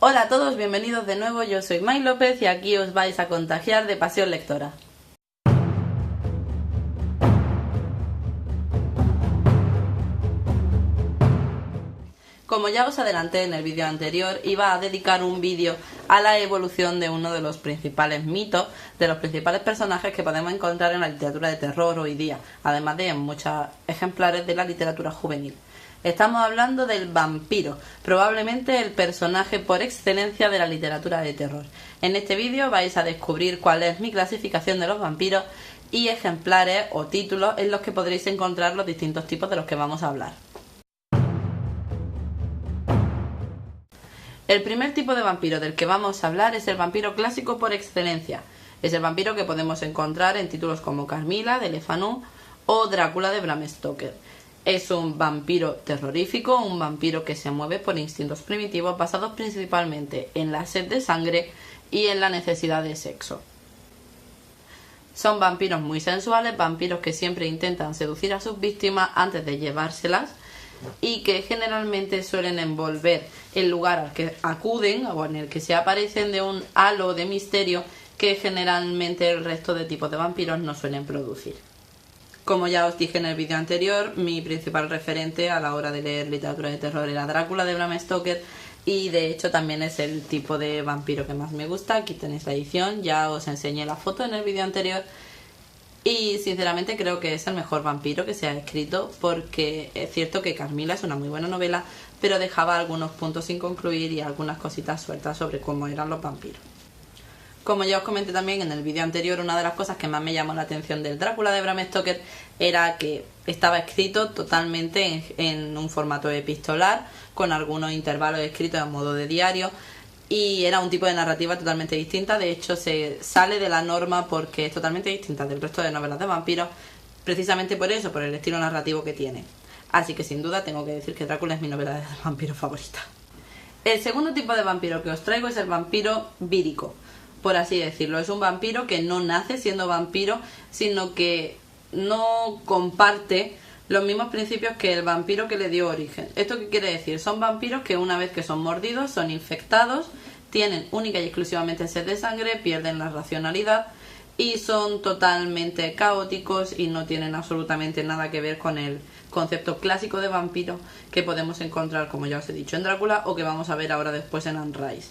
Hola a todos, bienvenidos de nuevo, yo soy May López y aquí os vais a contagiar de pasión lectora. Como ya os adelanté en el vídeo anterior, iba a dedicar un vídeo a la evolución de uno de los principales mitos, de los principales personajes que podemos encontrar en la literatura de terror hoy día, además de en muchos ejemplares de la literatura juvenil. Estamos hablando del vampiro, probablemente el personaje por excelencia de la literatura de terror. En este vídeo vais a descubrir cuál es mi clasificación de los vampiros y ejemplares o títulos en los que podréis encontrar los distintos tipos de los que vamos a hablar. El primer tipo de vampiro del que vamos a hablar es el vampiro clásico por excelencia. Es el vampiro que podemos encontrar en títulos como Carmilla de Le Fanu o Drácula de Bram Stoker. Es un vampiro terrorífico, un vampiro que se mueve por instintos primitivos basados principalmente en la sed de sangre y en la necesidad de sexo. Son vampiros muy sensuales, vampiros que siempre intentan seducir a sus víctimas antes de llevárselas y que generalmente suelen envolver el lugar al que acuden o en el que se aparecen de un halo de misterio que generalmente el resto de tipos de vampiros no suelen producir. Como ya os dije en el vídeo anterior, mi principal referente a la hora de leer literatura de terror era Drácula de Bram Stoker y de hecho también es el tipo de vampiro que más me gusta. Aquí tenéis la edición, ya os enseñé la foto en el vídeo anterior y sinceramente creo que es el mejor vampiro que se ha escrito, porque es cierto que Carmilla es una muy buena novela, pero dejaba algunos puntos sin concluir y algunas cositas sueltas sobre cómo eran los vampiros. Como ya os comenté también en el vídeo anterior, una de las cosas que más me llamó la atención del Drácula de Bram Stoker era que estaba escrito totalmente en un formato epistolar, con algunos intervalos escritos a modo de diario, y era un tipo de narrativa totalmente distinta. De hecho, se sale de la norma porque es totalmente distinta del resto de novelas de vampiros, precisamente por eso, por el estilo narrativo que tiene. Así que sin duda tengo que decir que Drácula es mi novela de vampiro favorita. El segundo tipo de vampiro que os traigo es el vampiro vírico, por así decirlo. Es un vampiro que no nace siendo vampiro, sino que no comparte los mismos principios que el vampiro que le dio origen. ¿Esto qué quiere decir? Son vampiros que una vez que son mordidos, son infectados, tienen única y exclusivamente sed de sangre, pierden la racionalidad y son totalmente caóticos y no tienen absolutamente nada que ver con el concepto clásico de vampiro que podemos encontrar, como ya os he dicho, en Drácula o que vamos a ver ahora después en Anne Rice.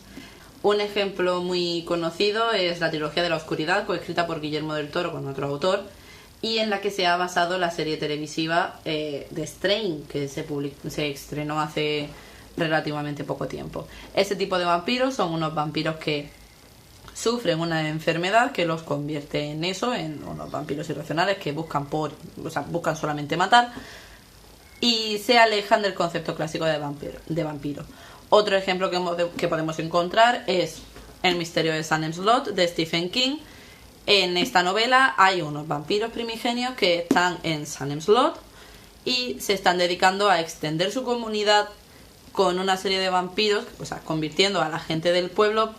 Un ejemplo muy conocido es la trilogía de la oscuridad, coescrita por Guillermo del Toro con otro autor, y en la que se ha basado la serie televisiva de Strain, que se estrenó hace relativamente poco tiempo. Este tipo de vampiros son unos vampiros que sufren una enfermedad que los convierte en eso, en unos vampiros irracionales que buscan solamente matar y se alejan del concepto clásico de vampiro. Otro ejemplo que podemos encontrar es El misterio de Salem Slot de Stephen King. En esta novela hay unos vampiros primigenios que están en Salem Slot y se están dedicando a extender su comunidad con una serie de vampiros, convirtiendo a la gente del pueblo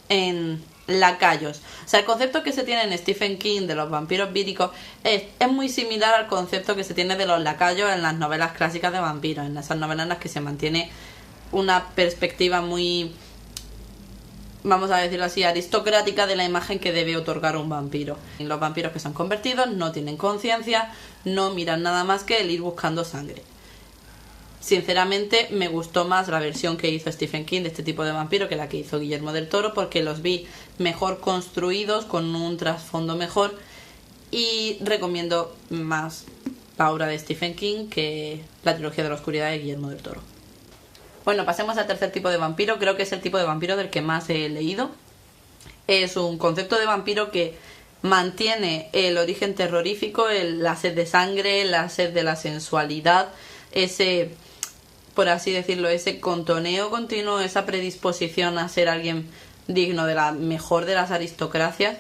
en lacayos. El concepto que se tiene en Stephen King de los vampiros víricos es muy similar al concepto que se tiene de los lacayos en las novelas clásicas de vampiros, en esas novelas en las que se mantiene una perspectiva muy, vamos a decirlo así, aristocrática de la imagen que debe otorgar un vampiro. Los vampiros que son convertidos no tienen conciencia, no miran nada más que el ir buscando sangre. Sinceramente me gustó más la versión que hizo Stephen King de este tipo de vampiro que la que hizo Guillermo del Toro, porque los vi mejor construidos, con un trasfondo mejor, y recomiendo más la obra de Stephen King que la trilogía de la oscuridad de Guillermo del Toro. Bueno, pasemos al tercer tipo de vampiro. Creo que es el tipo de vampiro del que más he leído. Es un concepto de vampiro que mantiene el origen terrorífico, la sed de sangre, la sed de la sensualidad, ese, por así decirlo, ese contoneo continuo, esa predisposición a ser alguien digno de la mejor de las aristocracias,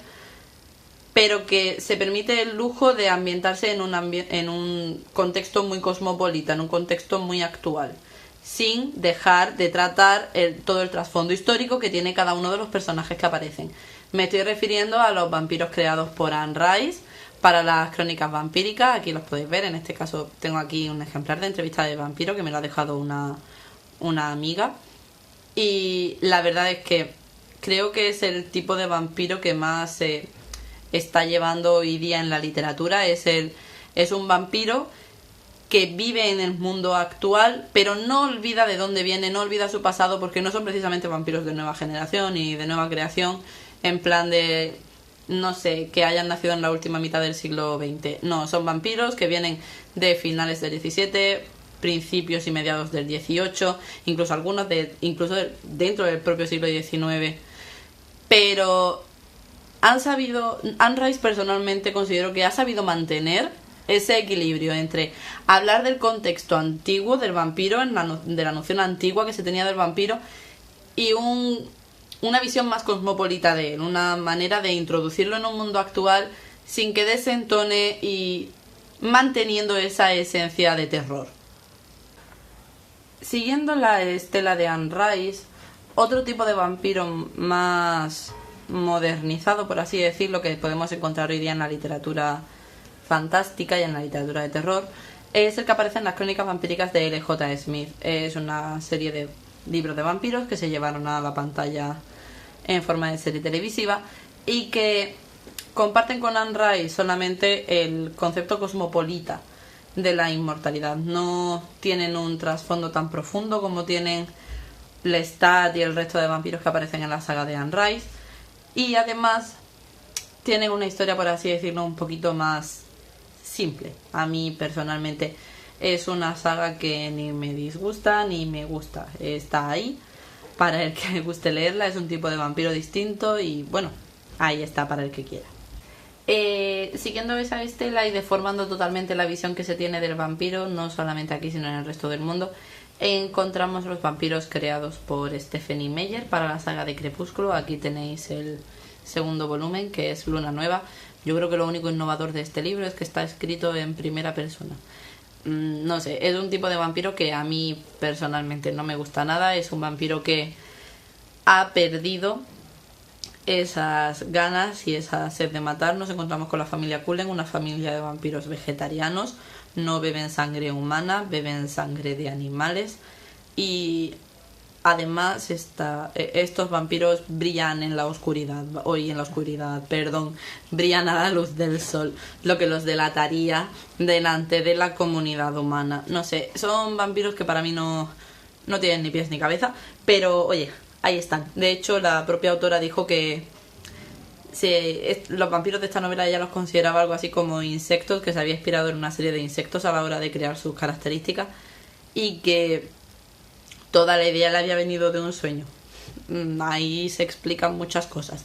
pero que se permite el lujo de ambientarse en un contexto muy cosmopolita, en un contexto muy actual, sin dejar de tratar todo el trasfondo histórico que tiene cada uno de los personajes que aparecen. Me estoy refiriendo a los vampiros creados por Anne Rice para las crónicas vampíricas. Aquí los podéis ver, en este caso tengo aquí un ejemplar de entrevista de vampiro que me lo ha dejado una amiga. Y la verdad es que creo que es el tipo de vampiro que más se está llevando hoy día en la literatura. Es un vampiro que vive en el mundo actual, pero no olvida de dónde viene, no olvida su pasado, porque no son precisamente vampiros de nueva generación y de nueva creación, en plan de, no sé, que hayan nacido en la última mitad del siglo XX. No, son vampiros que vienen de finales del XVII, principios y mediados del XVIII, incluso algunos dentro del propio siglo XIX. Pero Anne Rice personalmente considero que ha sabido mantener ese equilibrio entre hablar del contexto antiguo del vampiro, de la noción antigua que se tenía del vampiro, y una visión más cosmopolita de él, una manera de introducirlo en un mundo actual sin que desentone y manteniendo esa esencia de terror. Siguiendo la estela de Anne Rice, otro tipo de vampiro más modernizado, por así decirlo, que podemos encontrar hoy día en la literatura fantástica y en la literatura de terror, es el que aparece en las crónicas vampíricas de L.J. Smith. Es una serie de libros de vampiros que se llevaron a la pantalla en forma de serie televisiva y que comparten con Anne Rice solamente el concepto cosmopolita de la inmortalidad. No tienen un trasfondo tan profundo como tienen Lestat y el resto de vampiros que aparecen en la saga de Anne Rice, y además tienen una historia, por así decirlo, un poquito más simple. A mí personalmente es una saga que ni me disgusta ni me gusta. Está ahí para el que le guste leerla. Es un tipo de vampiro distinto y bueno, ahí está para el que quiera. Siguiendo esa estela y deformando totalmente la visión que se tiene del vampiro, no solamente aquí sino en el resto del mundo, encontramos los vampiros creados por Stephenie Meyer para la saga de Crepúsculo. Aquí tenéis el segundo volumen, que es Luna Nueva. Yo creo que lo único innovador de este libro es que está escrito en primera persona. No sé, es un tipo de vampiro que a mí personalmente no me gusta nada. Es un vampiro que ha perdido esas ganas y esa sed de matar. Nos encontramos con la familia Cullen, una familia de vampiros vegetarianos. No beben sangre humana, beben sangre de animales. Y además estos vampiros brillan en la oscuridad, brillan a la luz del sol, lo que los delataría delante de la comunidad humana. No sé, son vampiros que para mí no tienen ni pies ni cabeza, pero oye, ahí están. De hecho, la propia autora dijo que los vampiros de esta novela ella los consideraba algo así como insectos, que se había inspirado en una serie de insectos a la hora de crear sus características y que toda la idea le había venido de un sueño. Ahí se explican muchas cosas.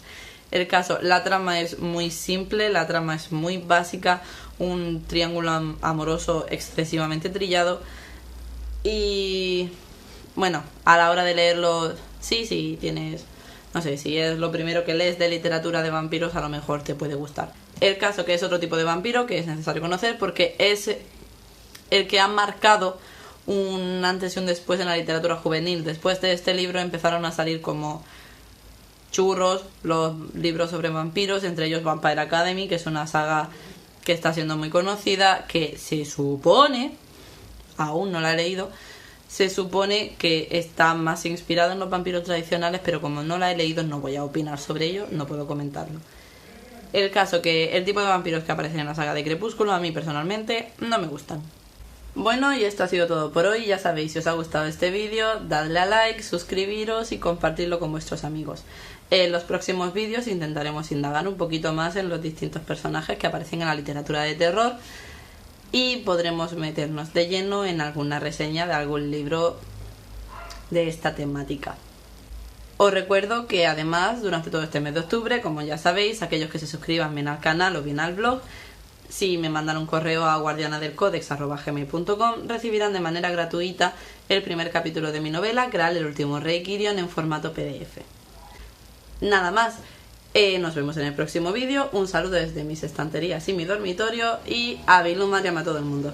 El caso, la trama es muy simple, la trama es muy básica, un triángulo amoroso excesivamente trillado y bueno, a la hora de leerlo, sí, tienes, no sé, si es lo primero que lees de literatura de vampiros, a lo mejor te puede gustar. El caso, que es otro tipo de vampiro que es necesario conocer porque es el que ha marcado un antes y un después en la literatura juvenil. Después de este libro empezaron a salir como churros los libros sobre vampiros, entre ellos Vampire Academy, que es una saga que está siendo muy conocida, que se supone, aún no la he leído, se supone que está más inspirado en los vampiros tradicionales, pero como no la he leído no voy a opinar sobre ello, no puedo comentarlo. El caso, que el tipo de vampiros que aparecen en la saga de Crepúsculo a mí personalmente no me gustan. Bueno, y esto ha sido todo por hoy. Ya sabéis, si os ha gustado este vídeo, dadle a like, suscribiros y compartirlo con vuestros amigos. En los próximos vídeos intentaremos indagar un poquito más en los distintos personajes que aparecen en la literatura de terror y podremos meternos de lleno en alguna reseña de algún libro de esta temática. Os recuerdo que además durante todo este mes de octubre, como ya sabéis, aquellos que se suscriban bien al canal o bien al blog, si me mandan un correo a guardianadelcodex@gmail.com, recibirán de manera gratuita el primer capítulo de mi novela, Graal, el último rey Kirion, en formato PDF. Nada más, nos vemos en el próximo vídeo. Un saludo desde mis estanterías y mi dormitorio y Avilum, llama a todo el mundo.